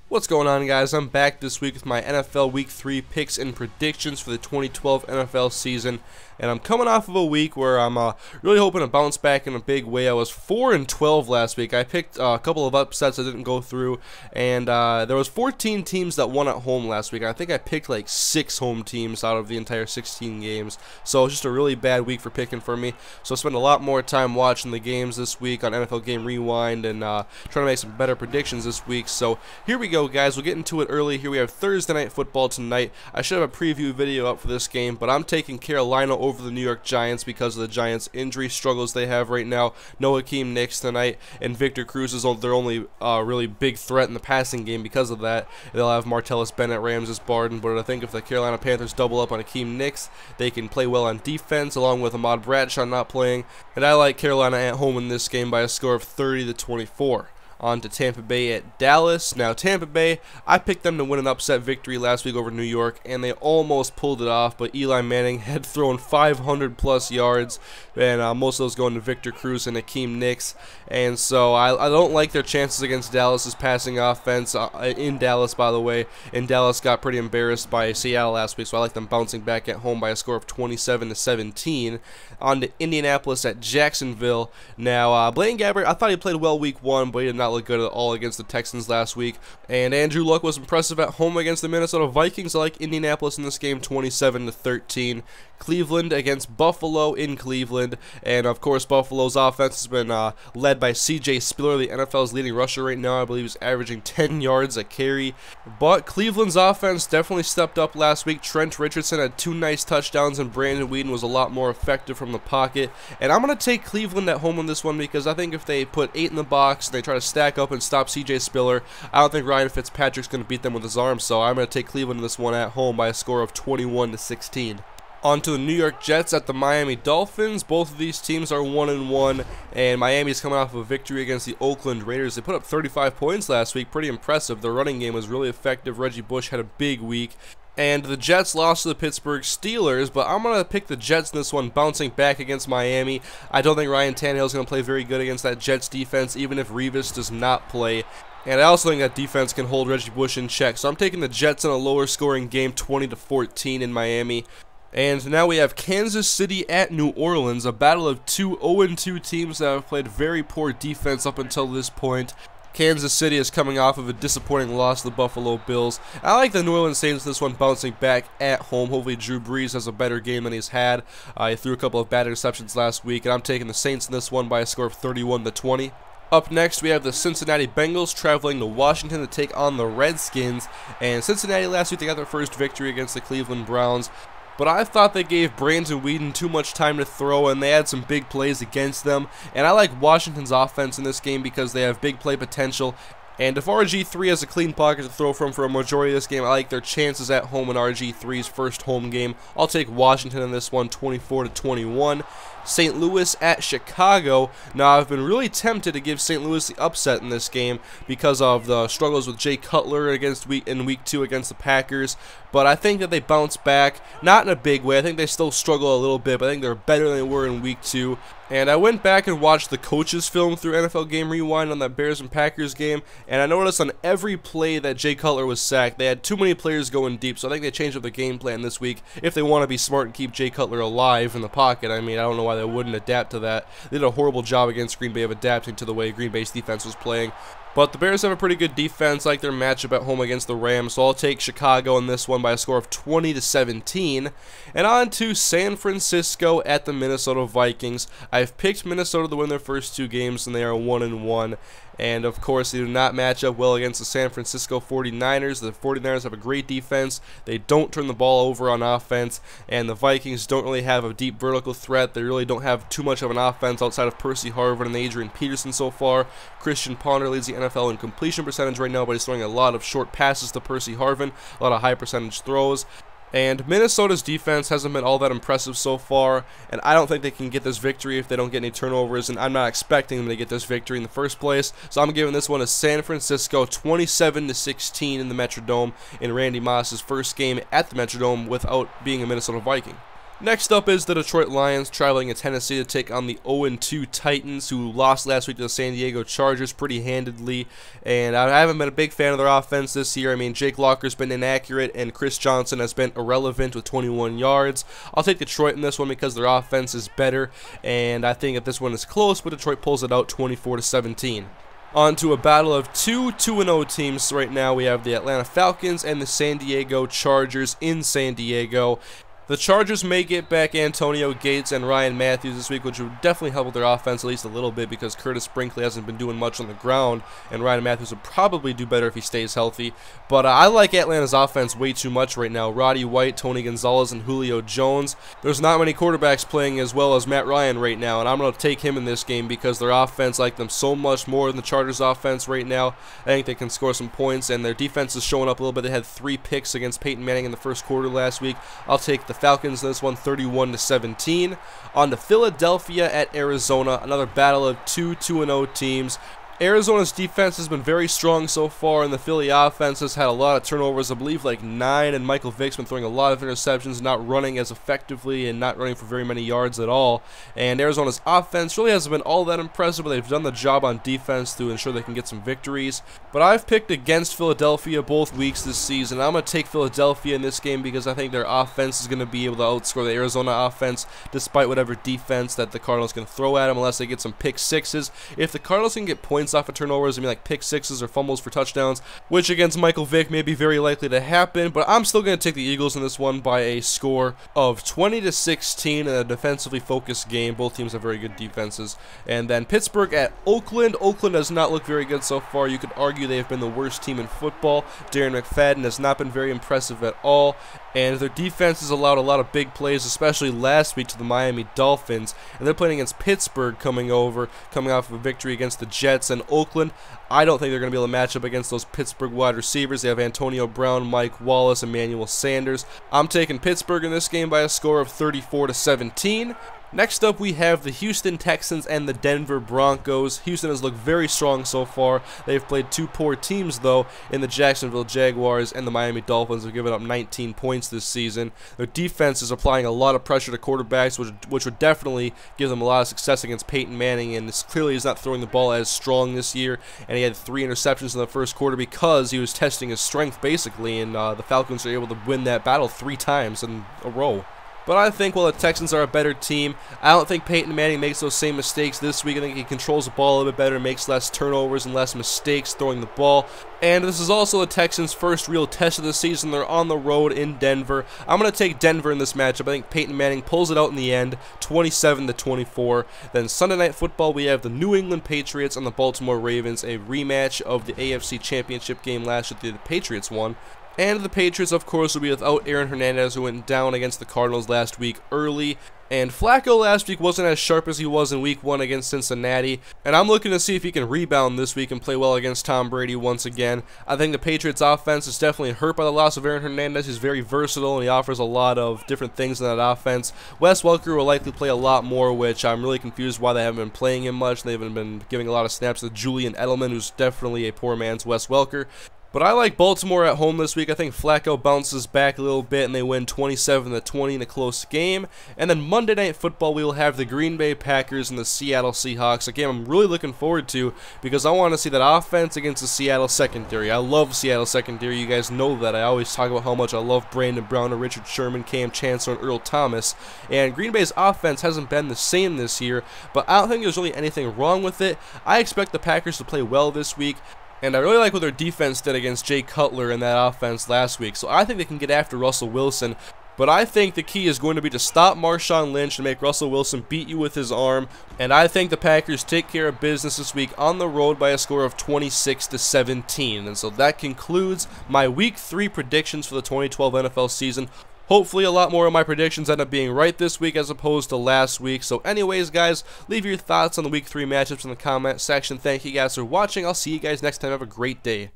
What's going on, guys? I'm back this week with my NFL Week 3 picks and predictions for the 2012 NFL season. And I'm coming off of a week where I'm really hoping to bounce back in a big way. I was 4-12 last week. I picked a couple of upsets that didn't go through. And there was 14 teams that won at home last week. I think I picked like 6 home teams out of the entire 16 games. So it's just a really bad week for picking for me. So I spent a lot more time watching the games this week on NFL Game Rewind and trying to make some better predictions this week. So here we go, guys. We'll get into it early. Here we have Thursday Night Football tonight. I should have a preview video up for this game, but I'm taking Carolina over the New York Giants because of the Giants' injury struggles they have right now. No Hakeem Nicks tonight, and Victor Cruz is their only really big threat in the passing game because of that. They'll have Martellus Bennett, Ramses Barden, but I think if the Carolina Panthers double up on Hakeem Nicks, they can play well on defense, along with Ahmad Bradshaw not playing. And I like Carolina at home in this game by a score of 30-24. On to Tampa Bay at Dallas. Now, Tampa Bay, I picked them to win an upset victory last week over New York, and they almost pulled it off, but Eli Manning had thrown 500-plus yards, and most of those going to Victor Cruz and Hakeem Nicks. And so I don't like their chances against Dallas's passing offense in Dallas, by the way. And Dallas got pretty embarrassed by Seattle last week, so I like them bouncing back at home by a score of 27-17. On to Indianapolis at Jacksonville. Now, Blaine Gabbert, I thought he played well week 1, but he did not look good at all against the Texans last week. And Andrew Luck was impressive at home against the Minnesota Vikings. I like Indianapolis in this game 27-13. Cleveland against Buffalo in Cleveland, and of course Buffalo's offense has been led by C.J. Spiller, the NFL's leading rusher right now. I believe he's averaging 10 yards a carry, but Cleveland's offense definitely stepped up last week. Trent Richardson had 2 nice touchdowns, and Brandon Weeden was a lot more effective from the pocket. And I'm going to take Cleveland at home in this one because I think if they put 8 in the box and they try to stack up and stop C.J. Spiller, I don't think Ryan Fitzpatrick's going to beat them with his arm, so I'm going to take Cleveland in this one at home by a score of 21-16. On to the New York Jets at the Miami Dolphins. Both of these teams are 1-1, and Miami's coming off of a victory against the Oakland Raiders. They put up 35 points last week, pretty impressive. Their running game was really effective. Reggie Bush had a big week. And the Jets lost to the Pittsburgh Steelers, but I'm going to pick the Jets in this one, bouncing back against Miami. I don't think Ryan Tannehill is going to play very good against that Jets defense, even if Revis does not play. And I also think that defense can hold Reggie Bush in check. So I'm taking the Jets in a lower scoring game, 20-14 in Miami. And now we have Kansas City at New Orleans, a battle of 2 0-2 teams that have played very poor defense up until this point. Kansas City is coming off of a disappointing loss to the Buffalo Bills. I like the New Orleans Saints this one, bouncing back at home. Hopefully Drew Brees has a better game than he's had. He threw a couple of bad interceptions last week, and I'm taking the Saints in this one by a score of 31-20. Up next, we have the Cincinnati Bengals traveling to Washington to take on the Redskins. And Cincinnati last week, they got their first victory against the Cleveland Browns. But I thought they gave Brandon Weeden too much time to throw, and they had some big plays against them. And I like Washington's offense in this game because they have big play potential. And if RG3 has a clean pocket to throw from for a majority of this game, I like their chances at home in RG3's first home game. I'll take Washington in this one, 24-21. St. Louis at Chicago. Now, I've been really tempted to give St. Louis the upset in this game because of the struggles with Jay Cutler in week 2 against the Packers. But I think that they bounce back, not in a big way. I think they still struggle a little bit, but I think they're better than they were in week 2. And I went back and watched the coaches film through NFL Game Rewind on that Bears and Packers game, and I noticed on every play that Jay Cutler was sacked, they had too many players going deep, so I think they changed up the game plan this week if they want to be smart and keep Jay Cutler alive in the pocket. I mean, I don't know why they wouldn't adapt to that. They did a horrible job against Green Bay of adapting to the way Green Bay's defense was playing. But the Bears have a pretty good defense, like their matchup at home against the Rams, so I'll take Chicago in this one by a score of 20-17. And on to San Francisco at the Minnesota Vikings. I've picked Minnesota to win their first 2 games, and they are 1-1. And, of course, they do not match up well against the San Francisco 49ers. The 49ers have a great defense. They don't turn the ball over on offense. And the Vikings don't really have a deep vertical threat. They really don't have too much of an offense outside of Percy Harvin and Adrian Peterson so far. Christian Ponder leads the NFL in completion percentage right now, but he's throwing a lot of short passes to Percy Harvin, a lot of high percentage throws. And Minnesota's defense hasn't been all that impressive so far, and I don't think they can get this victory if they don't get any turnovers, and I'm not expecting them to get this victory in the first place. So I'm giving this one to San Francisco, 27-16 in the Metrodome, in Randy Moss's first game at the Metrodome without being a Minnesota Viking. Next up is the Detroit Lions traveling to Tennessee to take on the 0-2 Titans, who lost last week to the San Diego Chargers pretty handedly. And I haven't been a big fan of their offense this year. I mean, Jake Locker's been inaccurate, and Chris Johnson has been irrelevant with 21 yards. I'll take Detroit in this one because their offense is better, and I think that this one is close, but Detroit pulls it out 24-17. On to a battle of two 2-0 teams right now. We have the Atlanta Falcons and the San Diego Chargers in San Diego. The Chargers may get back Antonio Gates and Ryan Matthews this week, which would definitely help with their offense at least a little bit because Curtis Brinkley hasn't been doing much on the ground, and Ryan Matthews would probably do better if he stays healthy. But I like Atlanta's offense way too much right now. Roddy White, Tony Gonzalez, and Julio Jones. There's not many quarterbacks playing as well as Matt Ryan right now, and I'm going to take him in this game because their offense like them so much more than the Chargers' offense right now. I think they can score some points, and their defense is showing up a little bit. They had 3 picks against Peyton Manning in the first quarter last week. I'll take the Falcons in this one 31-17. On to Philadelphia at Arizona, another battle of two 2-0 teams. Arizona's defense has been very strong so far, and the Philly offense has had a lot of turnovers, I believe like 9, and Michael Vick's been throwing a lot of interceptions, not running as effectively and not running for very many yards at all. And Arizona's offense really hasn't been all that impressive, but they've done the job on defense to ensure they can get some victories. But I've picked against Philadelphia both weeks this season. I'm going to take Philadelphia in this game because I think their offense is going to be able to outscore the Arizona offense despite whatever defense that the Cardinals can throw at them unless they get some pick sixes. If the Cardinals can get points off of turnovers, I mean like pick sixes or fumbles for touchdowns, which against Michael Vick may be very likely to happen, but I'm still going to take the Eagles in this one by a score of 20-16 in a defensively focused game. Both teams have very good defenses. And then Pittsburgh at Oakland. Oakland does not look very good so far. You could argue they have been the worst team in football. Darren McFadden has not been very impressive at all, and their defense has allowed a lot of big plays, especially last week to the Miami Dolphins. And they're playing against Pittsburgh coming off of a victory against the Jets. And Oakland, I don't think they're going to be able to match up against those Pittsburgh wide receivers. They have Antonio Brown, Mike Wallace, Emmanuel Sanders. I'm taking Pittsburgh in this game by a score of 34-17. Next up, we have the Houston Texans and the Denver Broncos. Houston has looked very strong so far. They've played 2 poor teams, though, in the Jacksonville Jaguars and the Miami Dolphins. Have given up 19 points this season. Their defense is applying a lot of pressure to quarterbacks, which would definitely give them a lot of success against Peyton Manning, and clearly he's not throwing the ball as strong this year, and he had 3 interceptions in the first quarter because he was testing his strength, basically, and the Falcons are able to win that battle 3 times in a row. But I think while the Texans are a better team, I don't think Peyton Manning makes those same mistakes this week. I think he controls the ball a little bit better, makes less turnovers and less mistakes throwing the ball. And this is also the Texans' first real test of the season. They're on the road in Denver. I'm going to take Denver in this matchup. I think Peyton Manning pulls it out in the end, 27-24. Then Sunday Night Football, we have the New England Patriots and the Baltimore Ravens, a rematch of the AFC Championship game last year that the Patriots won. And the Patriots, of course, will be without Aaron Hernandez, who went down against the Cardinals last week early. And Flacco last week wasn't as sharp as he was in week 1 against Cincinnati. And I'm looking to see if he can rebound this week and play well against Tom Brady once again. I think the Patriots offense is definitely hurt by the loss of Aaron Hernandez. He's very versatile and he offers a lot of different things in that offense. Wes Welker will likely play a lot more, which I'm really confused why they haven't been playing him much. They haven't been giving a lot of snaps to Julian Edelman, who's definitely a poor man's Wes Welker. But I like Baltimore at home this week. I think Flacco bounces back a little bit and they win 27-20 in a close game. And then Monday Night Football, we will have the Green Bay Packers and the Seattle Seahawks. A game I'm really looking forward to because I want to see that offense against the Seattle secondary. I love Seattle secondary. You guys know that. I always talk about how much I love Brandon Brown and Richard Sherman, Cam Chancellor, and Earl Thomas. And Green Bay's offense hasn't been the same this year, but I don't think there's really anything wrong with it. I expect the Packers to play well this week. And I really like what their defense did against Jay Cutler in that offense last week. So I think they can get after Russell Wilson. But I think the key is going to be to stop Marshawn Lynch and make Russell Wilson beat you with his arm. And I think the Packers take care of business this week on the road by a score of 26-17. And so that concludes my Week 3 predictions for the 2012 NFL season. Hopefully a lot more of my predictions end up being right this week as opposed to last week. So anyways, guys, leave your thoughts on the Week 3 matchups in the comment section. Thank you guys for watching. I'll see you guys next time. Have a great day.